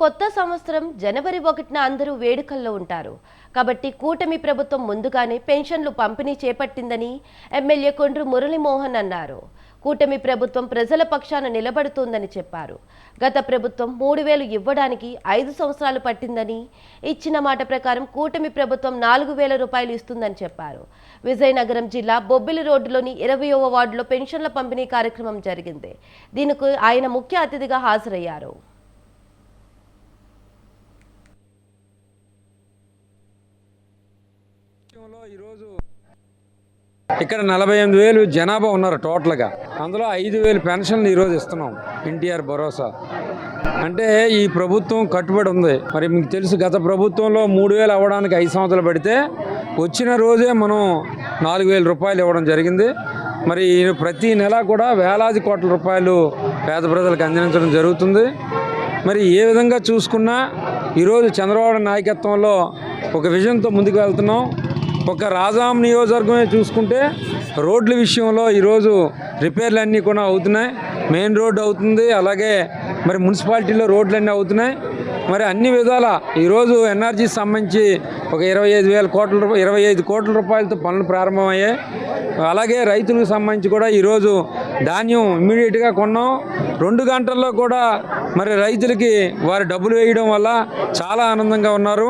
కొత్త సంవత్సరం జనవరి 1న అందరూ వేడుకల్లో ఉంటారు. కాబట్టి కూటమి ప్రభుత్వం ముందుగానే పెన్షన్లు పంపిణీ చేపట్టిందని ఎమ్మెల్యే కొండ్రు మురళీమోహన్ అన్నారు. కూటమి ప్రభుత్వం ప్రజల పక్షాన నిలబడుతోందని చెప్పారు. గత ప్రభుత్వం 3000 ఇవ్వడానికి 5 సంవత్సరాలు పట్టిందని, ఇచ్చిన మాట ప్రకారం కూటమి ప్రభుత్వం 4000 రూపాయలు ఇస్తుందని చెప్పారు. విజయనగరం జిల్లా బొబ్బిలి రోడ్డులోని 20వ వార్డులో పెన్షన్ల పంపిణీ కార్యక్రమం జరిగింది. దీనికి ఆయన ముఖ్య అతిథిగా హాజరయ్యారు. ఇక్కడ 48,000 జనాభా ఉన్నారు టోటల్గా. అందులో 5,000 పెన్షన్లు ఈరోజు ఇస్తున్నాం. ఎన్టీఆర్ భరోసా అంటే ఈ ప్రభుత్వం కట్టుబడి ఉంది. మరి మీకు తెలుసు, గత ప్రభుత్వంలో 3,000 అవ్వడానికి 5 సంవత్సరాలు పడితే వచ్చిన రోజే మనం 4,000 రూపాయలు ఇవ్వడం జరిగింది. మరి ప్రతి నెల కూడా వేలాది కోట్ల రూపాయలు పేద ప్రజలకు అందించడం జరుగుతుంది. మరి ఏ విధంగా చూసుకున్నా ఈరోజు చంద్రబాబు నాయకత్వంలో ఒక విజన్తో ముందుకు వెళ్తున్నాం. ఒక రాజాం నియోజకవర్గమే చూసుకుంటే రోడ్ల విషయంలో ఈరోజు రిపేర్లు అన్నీ కూడా అవుతున్నాయి. మెయిన్ రోడ్డు అవుతుంది, అలాగే మరి మున్సిపాలిటీలో రోడ్లన్నీ అవుతున్నాయి. మరి అన్ని విధాల ఈరోజు ఎన్ఆర్జీ సంబంధించి ఒక 25 కోట్ల రూపాయలతో పనులు ప్రారంభమయ్యాయి. అలాగే రైతులకు సంబంధించి కూడా ఈరోజు ధాన్యం ఇమ్మీడియట్గా కొన్నాం. 2 గంటల్లో కూడా మరి రైతులకి వారి డబ్బులు వేయడం వల్ల చాలా ఆనందంగా ఉన్నారు.